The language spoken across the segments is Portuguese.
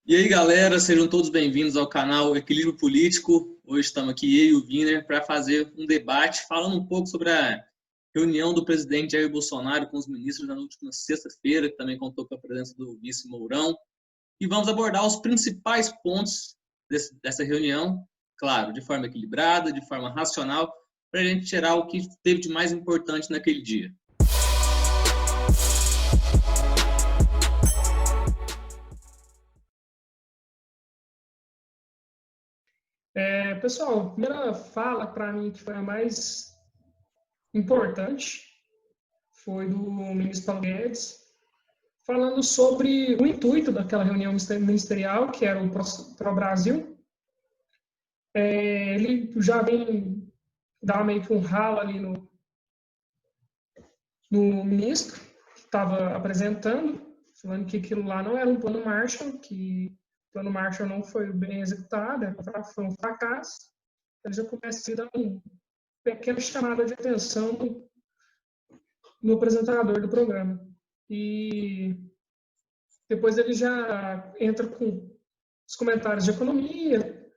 E aí, galera, sejam todos bem-vindos ao canal Equilíbrio Político. Hoje estamos aqui, eu e o Wiener, para fazer um debate falando um pouco sobre a reunião do presidente Jair Bolsonaro com os ministros na última sexta-feira, que também contou com a presença do vice Mourão. E vamos abordar os principais pontos dessa reunião, claro, de forma equilibrada, de forma racional, para a gente tirar o que teve de mais importante naquele dia. Pessoal, a primeira fala para mim que foi a mais importante foi do ministro Paulo Guedes, falando sobre o intuito daquela reunião ministerial, que era o Pro-Brasil. Ele já vem dar meio que um ralo ali no ministro, que estava apresentando, falando que aquilo lá não era um plano Marshall, que o plano Marshall não foi bem executado, foi um fracasso. Ele já começa a dar uma pequena chamada de atenção no apresentador do programa. E depois ele já entra com os comentários de economia,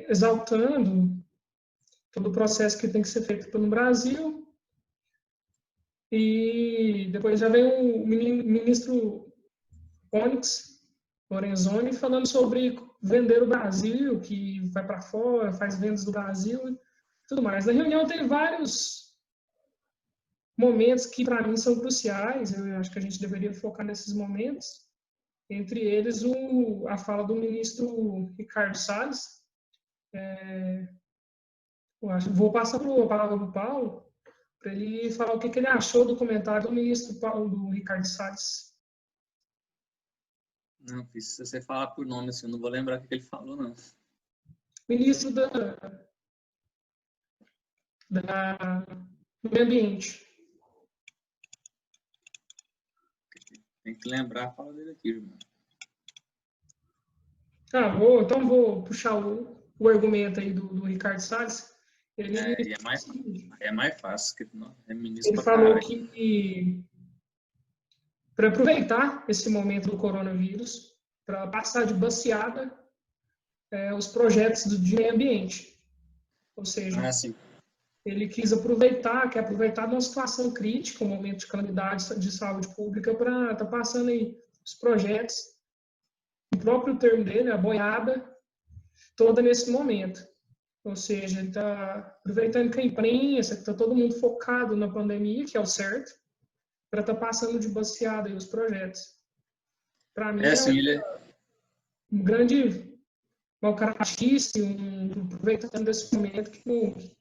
exaltando todo o processo que tem que ser feito no Brasil. E depois já vem o ministro Onyx Lorenzoni falando sobre vender o Brasil, que vai para fora, faz vendas do Brasil e tudo mais. Na reunião tem vários momentos que para mim são cruciais, eu acho que a gente deveria focar nesses momentos, entre eles a fala do ministro Ricardo Salles. Vou passar a palavra para o Paulo, para ele falar o que ele achou do comentário do ministro do Ricardo Salles. Não, se você falar por nome, assim, eu não vou lembrar o que ele falou, não. Ministro do Meio Ambiente. Tem que lembrar a fala dele aqui, irmão. Então vou puxar o argumento aí do Ricardo Salles. Ele é mais fácil, que não é ministro. Ele falou que para aproveitar esse momento do coronavírus, para passar de baseada os projetos de meio ambiente. Ou seja, ele quer aproveitar de uma situação crítica, um momento de calamidade de saúde pública, para estar passando aí os projetos, o próprio termo dele, a boiada, toda nesse momento. Ou seja, ele está aproveitando que a imprensa, que está todo mundo focado na pandemia, que é o certo, para estar passando de baseada aí os projetos. Para mim, um grande malcarachice, aproveitando desse momento que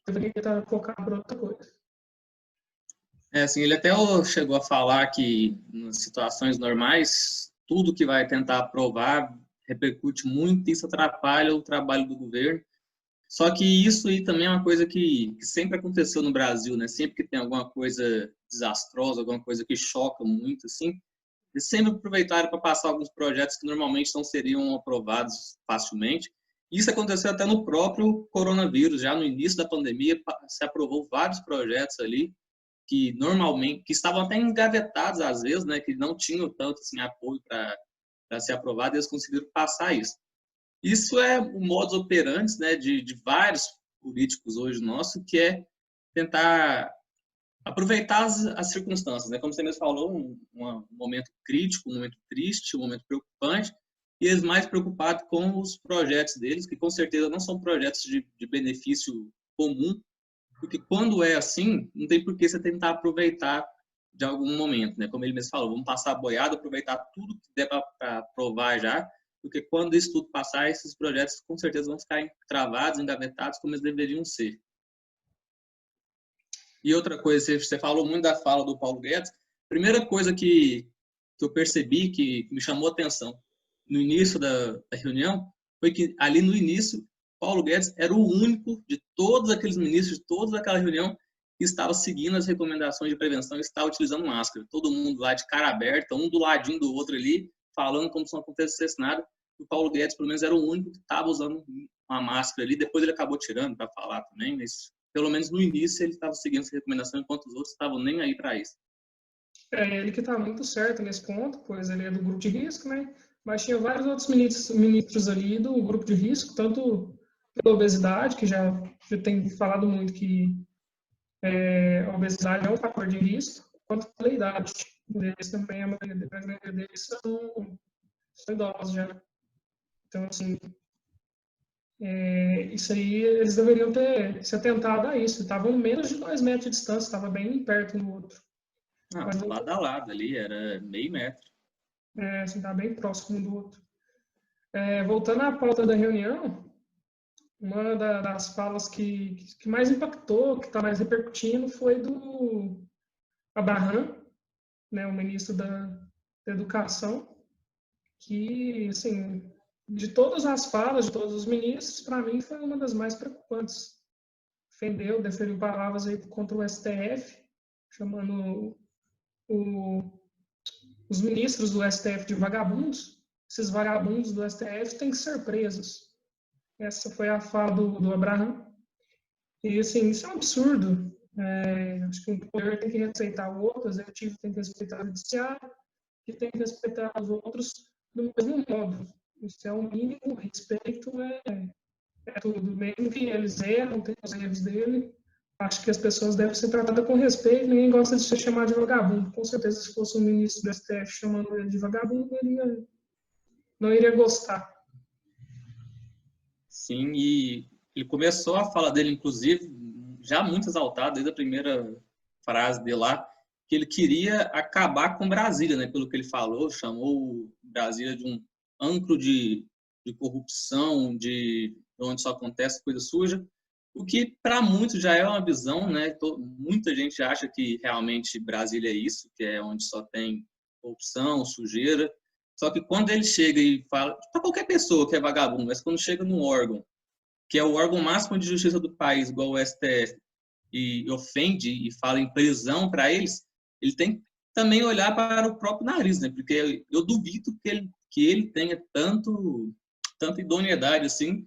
deveria estar focado para outra coisa. Ele até chegou a falar que, nas situações normais, tudo que vai tentar aprovar repercute muito e isso atrapalha o trabalho do governo. Só que isso aí também é uma coisa que sempre aconteceu no Brasil, né? Sempre que tem alguma coisa desastrosa, alguma coisa que choca muito, assim, eles sempre aproveitaram para passar alguns projetos que normalmente não seriam aprovados facilmente. Isso aconteceu até no próprio coronavírus, já no início da pandemia, se aprovou vários projetos ali que normalmente, que estavam até engavetados às vezes, né, que não tinham tanto assim, apoio para ser aprovado, e eles conseguiram passar isso. Isso é o modus operandi, né, de vários políticos hoje nossos, que é tentar aproveitar as circunstâncias, né? Como você mesmo falou, um momento crítico, um momento triste, um momento preocupante, e eles mais preocupados com os projetos deles, que com certeza não são projetos de benefício comum, porque quando é assim, não tem por que você tentar aproveitar de algum momento, né? Como ele mesmo falou, vamos passar a boiada, aproveitar tudo que der para aprovar já, porque quando isso tudo passar, esses projetos com certeza vão ficar travados, engavetados, como eles deveriam ser. E outra coisa, você falou muito da fala do Paulo Guedes, primeira coisa que eu percebi, que me chamou a atenção no início da reunião, foi que ali no início, Paulo Guedes era o único de todos aqueles ministros, de toda aquela reunião, que estava seguindo as recomendações de prevenção e estava utilizando máscara. Todo mundo lá de cara aberta, um do ladinho do outro ali, falando como se não acontecesse nada. O Paulo Guedes, pelo menos, era o único que estava usando uma máscara ali. Depois ele acabou tirando para falar também, mas pelo menos no início ele estava seguindo essa recomendação, enquanto os outros estavam nem aí para isso. Ele que está muito certo nesse ponto, pois ele é do grupo de risco, né? mas tinha vários outros ministros ali do grupo de risco, tanto pela obesidade, que já tem falado muito que a obesidade é um fator de risco, quanto pela idade. Eles também, a maioria deles são idosos já. Então, assim, isso aí, eles deveriam ter se atentado a isso. Estavam menos de 2 metros de distância, estava bem perto um do outro. Não, lado a lado ali, era meio metro. Assim, estava bem próximo um do outro. Voltando à pauta da reunião, uma das falas que mais impactou, que está mais repercutindo, foi do Abraham, né, o ministro da Educação, que, assim, de todas as falas de todos os ministros, para mim foi uma das mais preocupantes. Deferiu palavras aí contra o STF, chamando os ministros do STF de vagabundos. Esses vagabundos do STF têm que ser presos. Essa foi a fala do Abraham. E, assim, isso é um absurdo. Acho que o poder tem que respeitar o outro, o executivo tem que respeitar o judiciário, que tem que respeitar os outros do mesmo modo. Isso é o mínimo, respeito é tudo. Mesmo que eles erram, tem os erros dele, acho que as pessoas devem ser tratadas com respeito, ninguém gosta de ser chamado de vagabundo. Com certeza, se fosse um ministro do STF chamando ele de vagabundo, ele não iria gostar. Sim, e ele começou a fala dele, inclusive, já muito exaltado, desde a primeira frase dele lá, que ele queria acabar com Brasília, né? Pelo que ele falou, chamou Brasília de um antro de corrupção, de onde só acontece coisa suja, o que para muitos já é uma visão, né? Muita gente acha que realmente Brasília é isso, que é onde só tem corrupção, sujeira. Só que quando ele chega e fala, para qualquer pessoa que é vagabundo, mas quando chega num órgão, que é o órgão máximo de justiça do país, igual o STF, e ofende e fala em prisão para eles, ele tem que também olhar para o próprio nariz, né? Porque eu duvido que ele tenha tanta idoneidade assim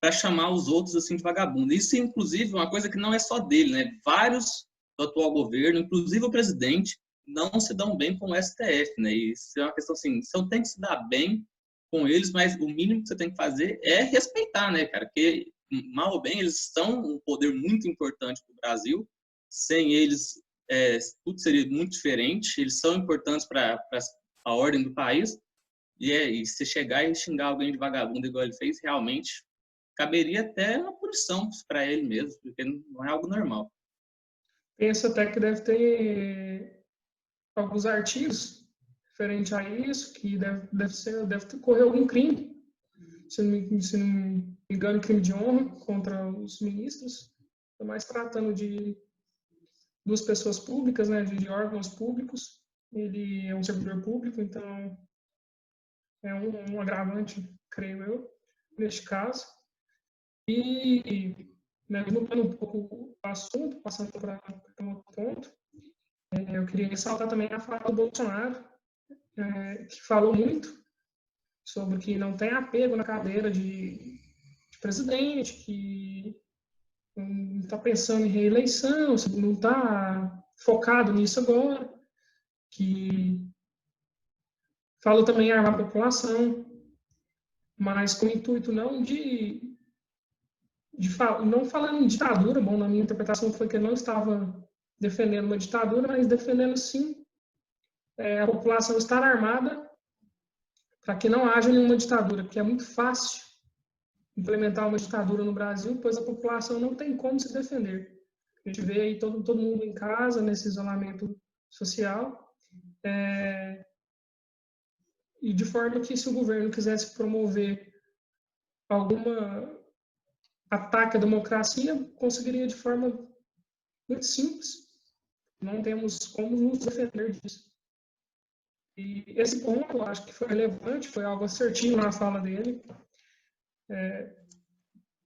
para chamar os outros assim de vagabundo. Isso, inclusive, é uma coisa que não é só dele, né? Vários do atual governo, inclusive o presidente, não se dão bem com o STF, né? E isso é uma questão assim, você não tem que se dar bem com eles, mas o mínimo que você tem que fazer é respeitar, né, cara? Porque, mal ou bem, eles são um poder muito importante para o Brasil. Sem eles, tudo seria muito diferente. Eles são importantes para a ordem do país. E se chegar e xingar alguém de vagabundo, igual ele fez, realmente caberia até uma punição para ele mesmo, porque não é algo normal. Penso até que deve ter alguns artigos referente a isso, que deve correr algum crime, se não me engano, crime de honra contra os ministros, mas tratando de duas pessoas públicas, né, de órgãos públicos. Ele é um servidor público, então é um agravante, creio eu, neste caso. E, né, mudando um pouco o assunto, passando para um outro ponto, eu queria ressaltar também a fala do Bolsonaro, que falou muito sobre que não tem apego na cadeira de presidente, que não está pensando em reeleição, não está focado nisso agora, que falou também em armar a população, mas com o intuito não não falando em ditadura. Bom, na minha interpretação foi que ele não estava defendendo uma ditadura, mas defendendo sim a população estar armada para que não haja nenhuma ditadura, porque é muito fácil implementar uma ditadura no Brasil, pois a população não tem como se defender. A gente vê aí todo mundo em casa, nesse isolamento social, e de forma que, se o governo quisesse promover alguma ataque à democracia, conseguiria de forma muito simples. Não temos como nos defender disso. E esse ponto, eu acho que foi relevante, foi algo assertivo na fala dele.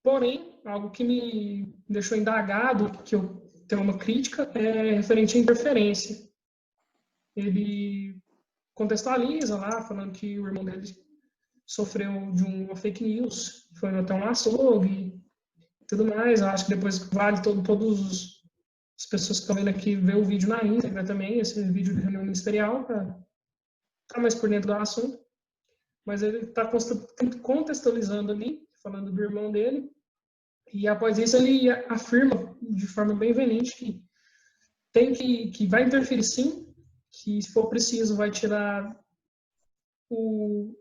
Porém, algo que me deixou indagado, que eu tenho uma crítica, é referente à interferência. Ele contextualiza lá, falando que o irmão dele sofreu de uma fake news, foi até um açougue e tudo mais. Eu acho que depois vale todas as pessoas que estão vendo aqui ver o vídeo na íntegra também, esse vídeo de reunião ministerial, para ficar mais por dentro do assunto. mas ele está contextualizando ali, falando do irmão dele, e após isso ele afirma de forma bem veemente que vai interferir sim, que se for preciso vai tirar o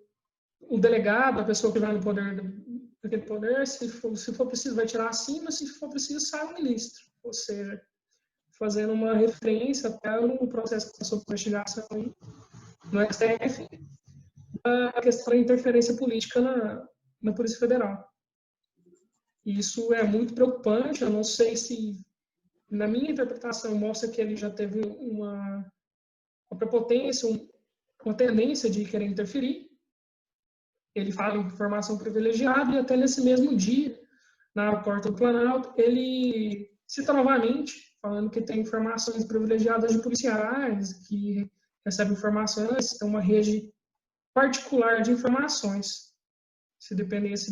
delegado, a pessoa que vai no poder daquele poder, se for preciso vai tirar acima, se for preciso sai o ministro, ou seja, fazendo uma referência até no processo que está sob investigação no STF, a questão da interferência política na Polícia Federal. Isso é muito preocupante, eu não sei se, na minha interpretação, mostra que ele já teve uma prepotência, uma tendência de querer interferir. Ele fala em informação privilegiada e até nesse mesmo dia, na porta do Planalto, ele cita novamente, falando que tem informações privilegiadas de policiais, que recebem informações, tem uma rede particular de informações. Se dependesse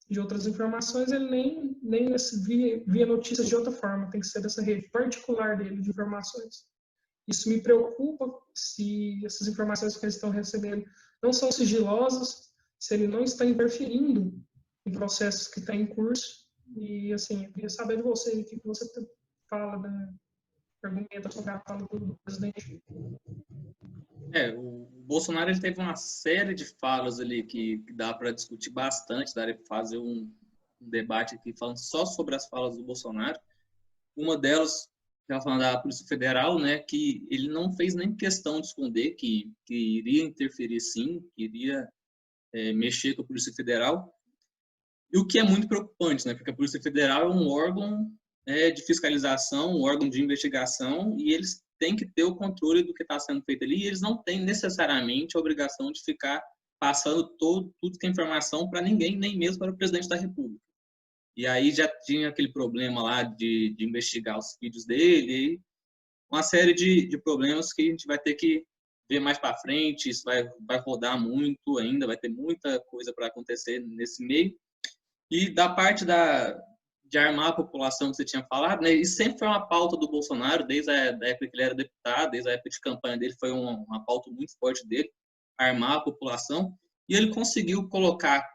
de outras informações, ele nem via notícias de outra forma, tem que ser dessa rede particular dele de informações. Isso me preocupa se essas informações que eles estão recebendo não são sigilosas, se ele não está interferindo em processos que estão em curso. E, assim, eu queria saber de você, o que você fala, argumenta sobre a fala do presidente. O Bolsonaro ele teve uma série de falas ali que dá para discutir bastante, daria para fazer um debate aqui falando só sobre as falas do Bolsonaro. Uma delas, estava falando da Polícia Federal, né, que ele não fez nem questão de esconder que iria interferir sim, que iria mexer com a Polícia Federal. E o que é muito preocupante, né, porque a Polícia Federal é um órgão de fiscalização, um órgão de investigação, e eles têm que ter o controle do que está sendo feito ali, e eles não têm necessariamente a obrigação de ficar passando tudo que é informação para ninguém, nem mesmo para o presidente da República. E aí já tinha aquele problema lá de investigar os vídeos dele, e uma série de problemas que a gente vai ter que ver mais para frente, isso vai rodar muito ainda, vai ter muita coisa para acontecer nesse meio. E da parte de armar a população que você tinha falado, né, isso sempre foi uma pauta do Bolsonaro, desde a época que ele era deputado, desde a época de campanha dele, foi uma pauta muito forte dele, armar a população, e ele conseguiu colocar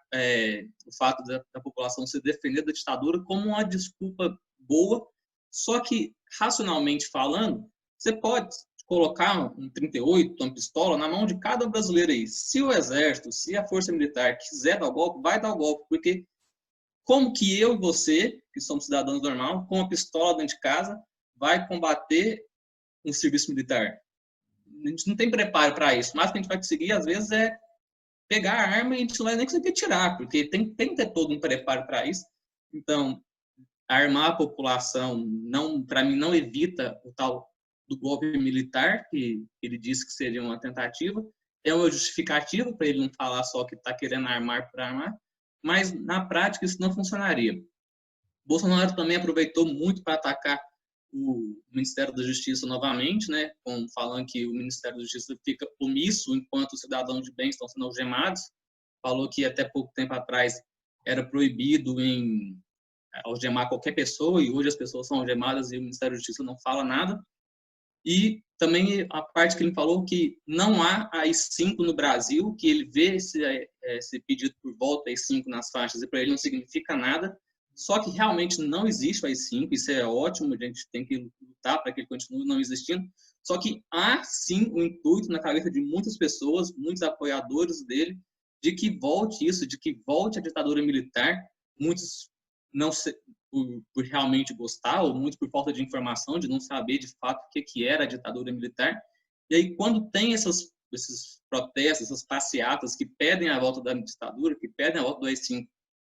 o fato da população se defender da ditadura como uma desculpa boa, só que, racionalmente falando, você pode colocar um 38, uma pistola na mão de cada brasileiro aí. Se o exército, se a força militar quiser dar o golpe, vai dar o golpe, porque como que eu e você, que somos cidadãos normais, com uma pistola dentro de casa, vai combater um serviço militar? A gente não tem preparo para isso. Mas o que a gente vai conseguir, às vezes, é pegar a arma e a gente não vai nem conseguir tirar, porque tem que ter todo um preparo para isso. Então, armar a população, para mim, não evita o tal do golpe militar, que ele disse que seria uma tentativa. É uma justificativa para ele não falar só que está querendo armar por armar, mas na prática isso não funcionaria. Bolsonaro também aproveitou muito para atacar o Ministério da Justiça novamente, né, falando que o Ministério da Justiça fica omisso enquanto os cidadãos de bem estão sendo algemados. Falou que até pouco tempo atrás era proibido em algemar qualquer pessoa e hoje as pessoas são algemadas e o Ministério da Justiça não fala nada. E também a parte que ele falou que não há AI-5 no Brasil, que ele vê esse pedido por volta AI-5 nas faixas e para ele não significa nada, só que realmente não existe o AI-5, isso é ótimo, a gente tem que lutar para que ele continue não existindo, só que há sim o intuito na cabeça de muitas pessoas, muitos apoiadores dele, de que volte isso, de que volte a ditadura militar, muitos não por realmente gostar, ou muito por falta de informação, de não saber de fato o que era a ditadura militar. E aí, quando tem esses protestos, essas passeatas que pedem a volta da ditadura, que pedem a volta do AI-5,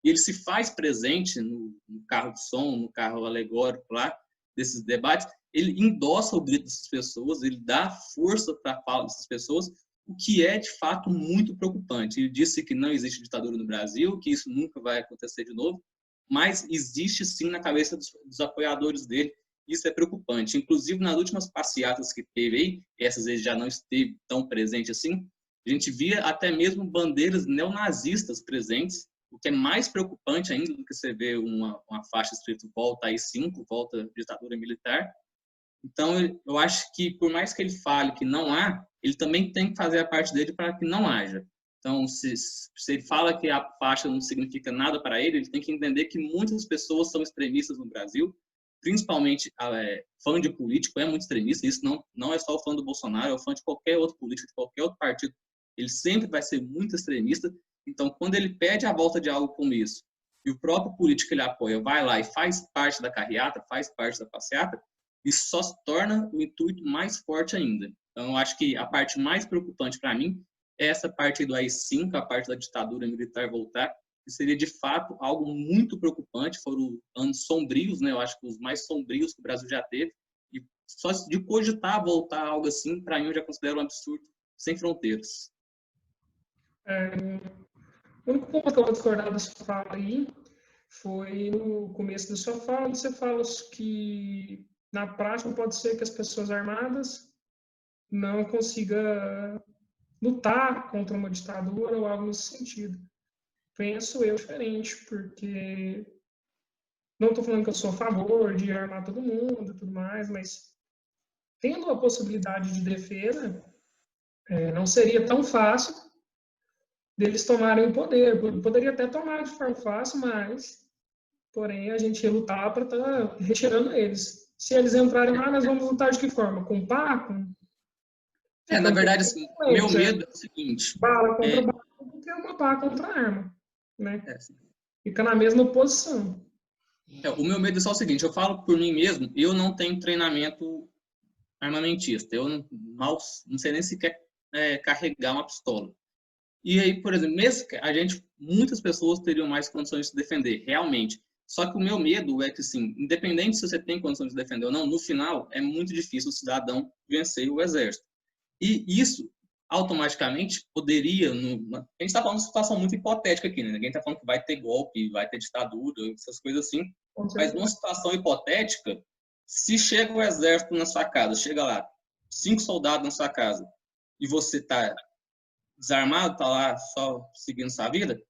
e ele se faz presente no carro de som, no carro alegórico lá, desses debates, ele endossa o grito dessas pessoas, ele dá força para a fala dessas pessoas, o que é, de fato, muito preocupante. Ele disse que não existe ditadura no Brasil, que isso nunca vai acontecer de novo, mas existe sim na cabeça dos apoiadores dele. Isso é preocupante. Inclusive, nas últimas passeatas que teve aí, essas vezes já não esteve tão presente assim, a gente via até mesmo bandeiras neonazistas presentes, o que é mais preocupante ainda do que você ver uma faixa escrito volta AI-5, volta ditadura militar. Então, eu acho que, por mais que ele fale que não há, ele também tem que fazer a parte dele para que não haja. Então, se ele fala que a faixa não significa nada para ele, ele tem que entender que muitas pessoas são extremistas no Brasil, principalmente fã de político é muito extremista. Isso não é só o fã do Bolsonaro, é o fã de qualquer outro político, de qualquer outro partido. Ele sempre vai ser muito extremista. Então, quando ele pede a volta de algo como isso, e o próprio político que ele apoia vai lá e faz parte da carreata, faz parte da passeata, isso só se torna o intuito mais forte ainda. Então, eu acho que a parte mais preocupante para mim é essa parte do AI-5, a parte da ditadura militar voltar, que seria, de fato, algo muito preocupante. Foram anos sombrios, né? Eu acho que os mais sombrios que o Brasil já teve. E só de cogitar voltar a algo assim, para mim, eu já considero um absurdo sem fronteiras. O único ponto que eu vou discordar da sua fala aí foi no começo da sua fala, você fala que na prática pode ser que as pessoas armadas não consigam lutar contra uma ditadura ou algo nesse sentido. Penso eu diferente, porque não estou falando que eu sou a favor de armar todo mundo e tudo mais, mas tendo a possibilidade de defesa, não seria tão fácil deles tomarem o poder. Poderia até tomar de forma fácil, mas, porém, a gente ia lutar para estar retirando eles. Se eles entrarem lá, nós vamos lutar de que forma? Com pá? Na verdade, assim, o meu medo é o seguinte... Bala contra bala, não tem uma pá contra arma, né? Fica na mesma posição. O meu medo é só o seguinte, eu falo por mim mesmo, eu não tenho treinamento armamentista, eu não sei nem sequer carregar uma pistola. E aí, por exemplo, muitas pessoas teriam mais condições de se defender, realmente. Só que o meu medo é que, assim, independente se você tem condições de se defender ou não, no final é muito difícil o cidadão vencer o exército. E isso automaticamente poderia... a gente está falando de uma situação muito hipotética aqui, né? Ninguém está falando que vai ter golpe, vai ter ditadura, essas coisas assim. Mas numa situação hipotética, se chega o exército na sua casa, chega lá, 5 soldados na sua casa, e você está desarmado, está lá só seguindo sua vida,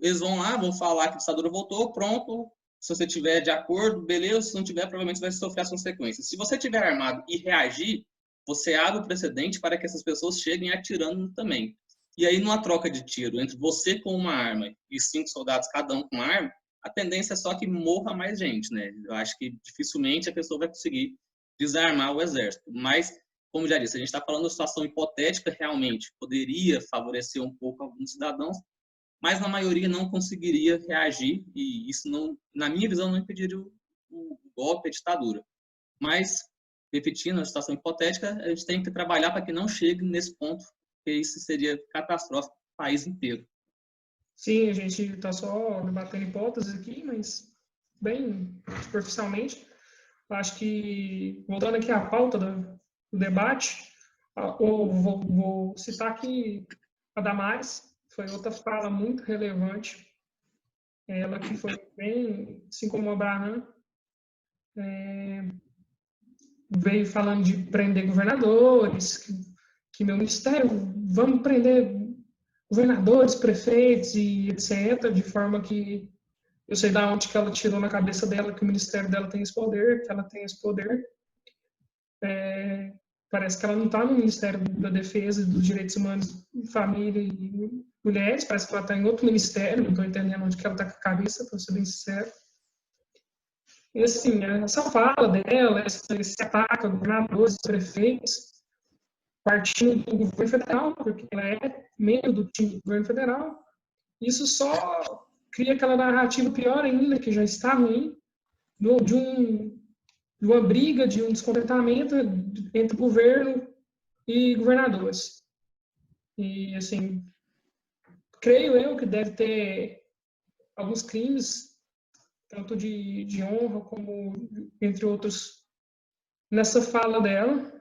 eles vão lá, vão falar que a ditadura voltou, pronto. Se você tiver de acordo, beleza. Se não tiver, provavelmente vai sofrer as consequências. Se você tiver armado e reagir, você abre o precedente para que essas pessoas cheguem atirando também. E aí, numa troca de tiro entre você com uma arma e 5 soldados, cada um com uma arma, a tendência é só que morra mais gente, né? Eu acho que dificilmente a pessoa vai conseguir desarmar o exército. Mas, como já disse, a gente está falando de uma situação hipotética, realmente poderia favorecer um pouco alguns cidadãos, mas na maioria não conseguiria reagir, e isso, não, na minha visão, não impediria o golpe, a ditadura. Mas, repetindo, a situação hipotética, a gente tem que trabalhar para que não chegue nesse ponto, porque isso seria catastrófico para o país inteiro. Sim, a gente está só debatendo hipóteses aqui, mas bem superficialmente. Acho que, voltando aqui à pauta do debate, vou citar aqui a Damares, foi outra fala muito relevante. Ela que foi bem, assim como o Abraham, veio falando de prender governadores, que meu ministério, vamos prender governadores, prefeitos e etc., de forma que eu sei da onde que ela tirou na cabeça dela que o ministério dela tem esse poder, que ela tem esse poder. Parece que ela não está no Ministério da Defesa e dos Direitos Humanos, Família e Mulheres, parece que ela está em outro ministério, não estou entendendo onde que ela está com a cabeça, para ser bem sincero. E assim, essa fala dela, esse ataque a governadores, prefeitos, partindo do governo federal, porque ela é membro do time do governo federal, isso só cria aquela narrativa pior ainda, que já está ruim, de uma briga, de um descontentamento entre governo e governadores. E, assim, creio eu que deve ter alguns crimes, tanto de honra como, entre outros, nessa fala dela,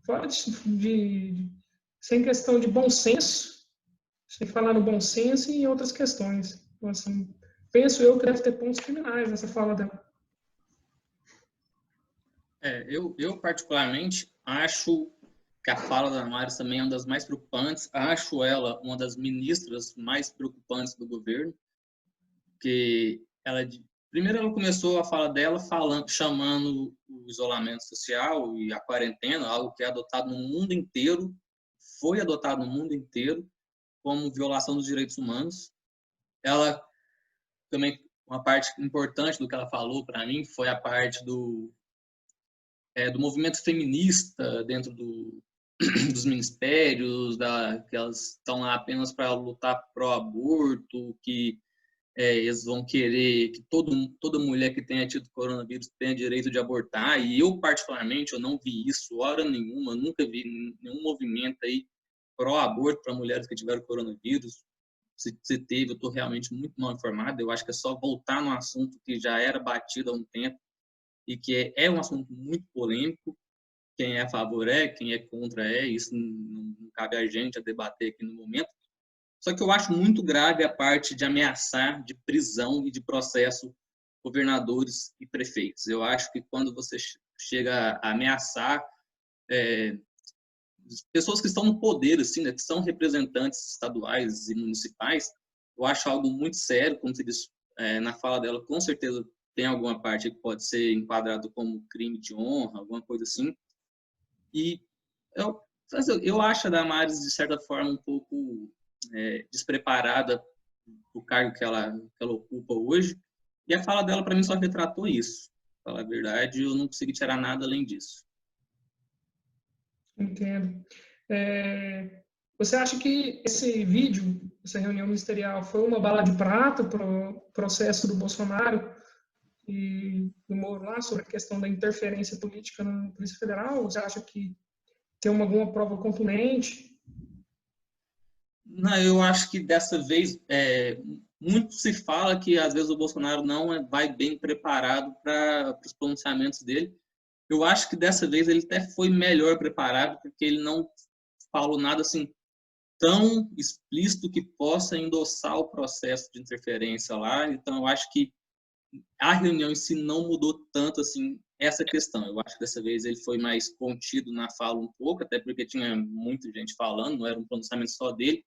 fora sem questão de bom senso, sem falar no bom senso e em outras questões. Então, assim, penso eu que deve ter pontos criminais nessa fala dela. Eu particularmente acho que a fala da Damares também é uma das mais preocupantes. Acho ela uma das ministras mais preocupantes do governo, porque primeiro ela começou a fala dela chamando o isolamento social e a quarentena, algo que é adotado no mundo inteiro, foi adotado no mundo inteiro como violação dos direitos humanos. Ela também, uma parte importante do que ela falou para mim foi a parte do movimento feminista dentro dos ministérios, que elas estão lá apenas para lutar pro aborto, que eles vão querer que toda mulher que tenha tido coronavírus tenha direito de abortar, e eu, particularmente, eu não vi isso hora nenhuma, nunca vi nenhum movimento aí pró-aborto para mulheres que tiveram coronavírus. Se teve, eu estou realmente muito mal informado, eu acho que é só voltar no assunto que já era batido há um tempo, e que é um assunto muito polêmico. Quem é a favor quem é contra isso não cabe a gente a debater aqui no momento. Só que eu acho muito grave a parte de ameaçar de prisão e de processo governadores e prefeitos. Eu acho que quando você chega a ameaçar pessoas que estão no poder, assim, né, que são representantes estaduais e municipais, eu acho algo muito sério, como você disse na fala dela, com certeza tem alguma parte que pode ser enquadrado como crime de honra, alguma coisa assim. E eu acho a Damares, de certa forma, um pouco despreparada para o cargo que ela ocupa hoje. E a fala dela, para mim, só retratou isso. Para falar a verdade, eu não consegui tirar nada além disso. Entendo. Você acha que esse vídeo, essa reunião ministerial, foi uma bala de prata para o processo do Bolsonaro e do Moro lá sobre a questão da interferência política na Polícia Federal? Você acha que tem alguma prova contundente? Não, eu acho que dessa vez muito se fala que às vezes o Bolsonaro não vai bem preparado para os pronunciamentos dele. Eu acho que dessa vez ele até foi melhor preparado, porque ele não falou nada assim tão explícito que possa endossar o processo de interferência lá. Então eu acho que a reunião em si não mudou tanto assim essa questão. Eu acho que dessa vez ele foi mais contido na fala um pouco, até porque tinha muita gente falando, não era um pronunciamento só dele.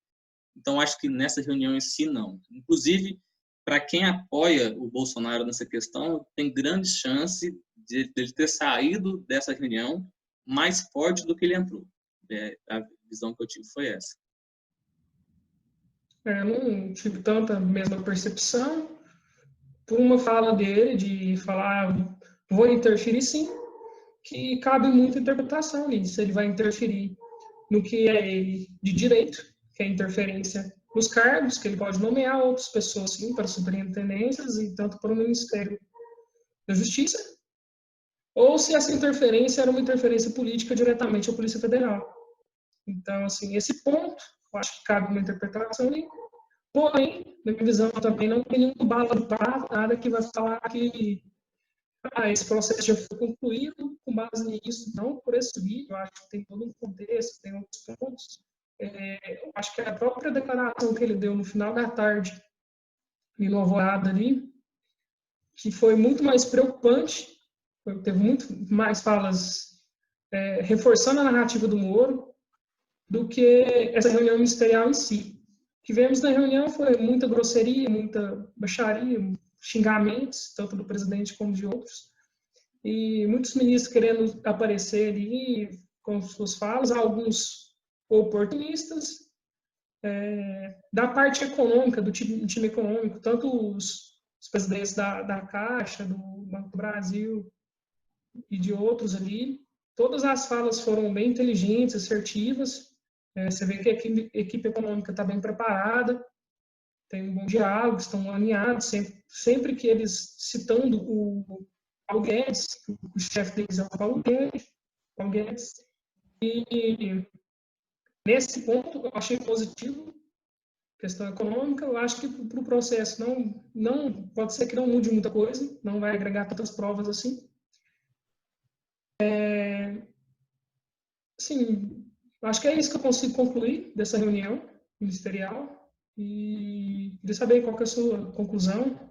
Então, acho que nessa reunião em si, não. Inclusive, para quem apoia o Bolsonaro nessa questão, tem grande chance de ele ter saído dessa reunião mais forte do que ele entrou. A visão que eu tive foi essa. Não tive tanta mesma percepção. Por uma fala dele, de falar, vou interferir sim, que cabe muita interpretação nisso. Se ele vai interferir no que é de direito, que é interferência nos cargos, que ele pode nomear outras pessoas, sim, para superintendências e tanto para o Ministério da Justiça, ou se essa interferência era uma interferência política diretamente à Polícia Federal. Então, assim, esse ponto, eu acho que cabe uma interpretação ali. Porém, na minha visão, também não tem nenhuma bala de prata, nada que vai falar que esse processo já foi concluído com base nisso, não por esse vídeo. Eu acho que tem todo um contexto, tem outros pontos. Eu acho que a própria declaração que ele deu no final da tarde, em Nova Alvorada ali, que foi muito mais preocupante, teve muito mais falas reforçando a narrativa do Moro do que essa reunião ministerial em si. O que vemos na reunião foi muita grosseria, muita baixaria, xingamentos, tanto do presidente como de outros, e muitos ministros querendo aparecer ali com suas falas, alguns oportunistas, da parte econômica, do time econômico, tanto os presidentes da Caixa, do Banco do Brasil e de outros ali, todas as falas foram bem inteligentes, assertivas. Você vê que a equipe econômica está bem preparada, tem um bom diálogo, estão alinhados, sempre que eles citando o Paulo Guedes, o chefe deles é o Paulo Guedes, e nesse ponto eu achei positivo, questão econômica. Eu acho que para o processo não pode ser que não mude muita coisa, não vai agregar tantas provas assim. Sim, acho que é isso que eu consigo concluir dessa reunião ministerial. E queria saber qual que é a sua conclusão.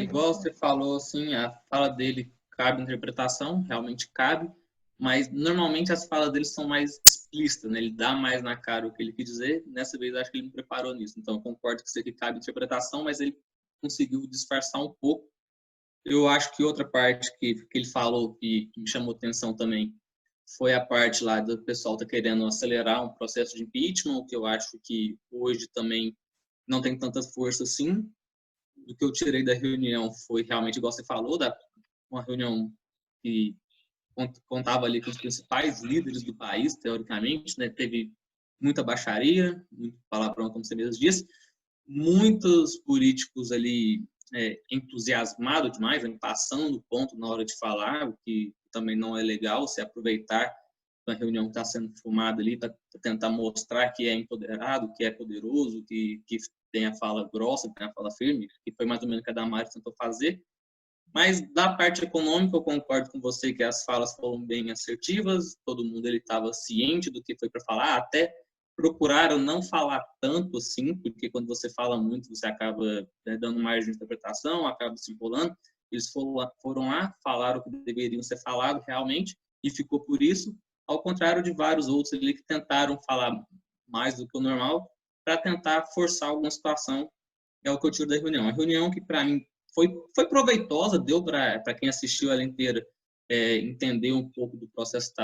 Igual você falou, assim, a fala dele cabe interpretação, realmente cabe, mas normalmente as falas dele são mais explícitas, né? Ele dá mais na cara o que ele quis dizer. Nessa vez, acho que ele me preparou nisso. Então, eu concordo que isso aqui cabe interpretação, mas ele conseguiu disfarçar um pouco. Eu acho que outra parte que ele falou que me chamou atenção também foi a parte lá do pessoal tá querendo acelerar um processo de impeachment, que eu acho que hoje também não tem tanta força assim. O que eu tirei da reunião foi realmente, igual você falou, uma reunião que contava ali com os principais líderes do país, teoricamente, né? Teve muita baixaria, muito palavrão, como você mesmo disse, muitos políticos ali entusiasmados demais, passando do ponto na hora de falar, o que também não é legal, se aproveitar da reunião que está sendo filmada ali para tentar mostrar que é empoderado, que é poderoso, que tem a fala grossa, que tem a fala firme, que foi mais ou menos o que a Damares tentou fazer. Mas da parte econômica, eu concordo com você que as falas foram bem assertivas, todo mundo estava ciente do que foi para falar, até procuraram não falar tanto assim, porque quando você fala muito, você acaba dando margem de interpretação, acaba se enrolando. Eles foram lá, falaram o que deveriam ser falado realmente, e ficou por isso, ao contrário de vários outros ali que tentaram falar mais do que o normal, para tentar forçar alguma situação, é o que eu tiro da reunião. A reunião que, para mim, foi proveitosa, deu para quem assistiu ela inteira entender um pouco do processo que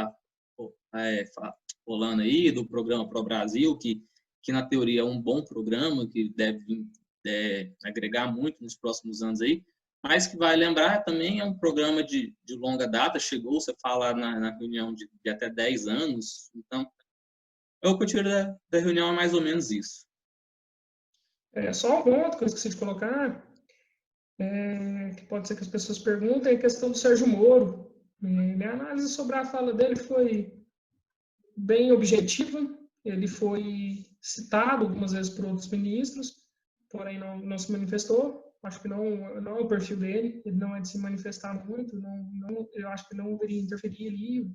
está rolando aí, do programa Pro Brasil, que na teoria é um bom programa, que deve agregar muito nos próximos anos aí, mas que vai lembrar também é um programa de longa data, chegou, você fala na reunião de até 10 anos, então o que eu tiro da reunião é mais ou menos isso. Só um ponto que eu esqueci de colocar, que pode ser que as pessoas perguntem, é a questão do Sérgio Moro. Minha análise sobre a fala dele foi bem objetiva, ele foi citado algumas vezes por outros ministros, porém não se manifestou. Acho que não é o perfil dele, ele não é de se manifestar muito, eu acho que não iria interferir ali,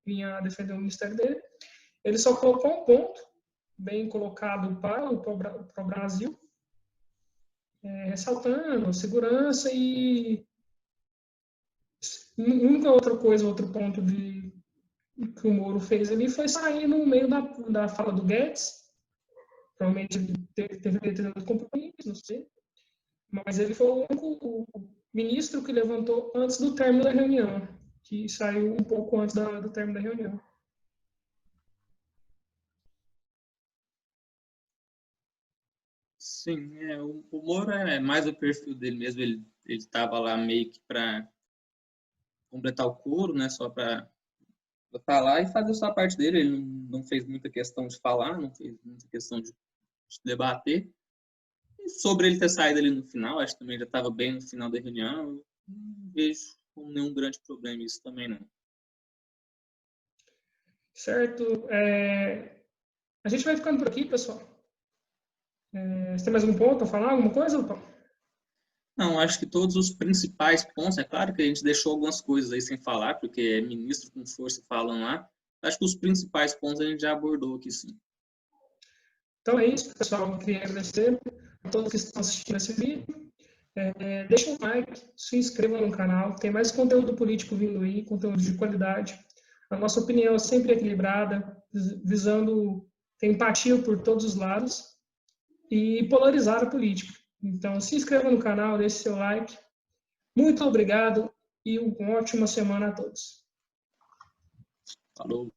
vinha defender o ministério dele. Ele só colocou um ponto bem colocado para o Brasil, ressaltando a segurança e única outra coisa, outro ponto que o Moro fez ali foi sair no meio da fala do Guedes. Provavelmente ele teve determinado compromisso, não sei. Mas ele foi o único ministro que levantou antes do término da reunião, que saiu um pouco antes do término da reunião. Sim, o Moro é mais o perfil dele mesmo, ele estava lá meio que para completar o coro, né, só para falar e fazer a sua parte dele, ele não fez muita questão de falar, não fez muita questão de debater. E sobre ele ter saído ali no final, acho que também já estava bem no final da reunião, eu não vejo como nenhum grande problema isso também não. Certo. A gente vai ficando por aqui, pessoal. Você tem mais um ponto a falar? Alguma coisa, Lupão? Não, acho que todos os principais pontos, é claro que a gente deixou algumas coisas aí sem falar, porque é ministro com força falam lá. Acho que os principais pontos a gente já abordou aqui, sim. Então é isso, pessoal. Eu queria agradecer a todos que estão assistindo esse vídeo. Deixa um like, se inscreva no canal. Tem mais conteúdo político vindo aí, conteúdo de qualidade. A nossa opinião é sempre equilibrada, visando ter empatia por todos os lados e polarizar a política. Então, se inscreva no canal, deixe seu like. Muito obrigado e uma ótima semana a todos. Falou.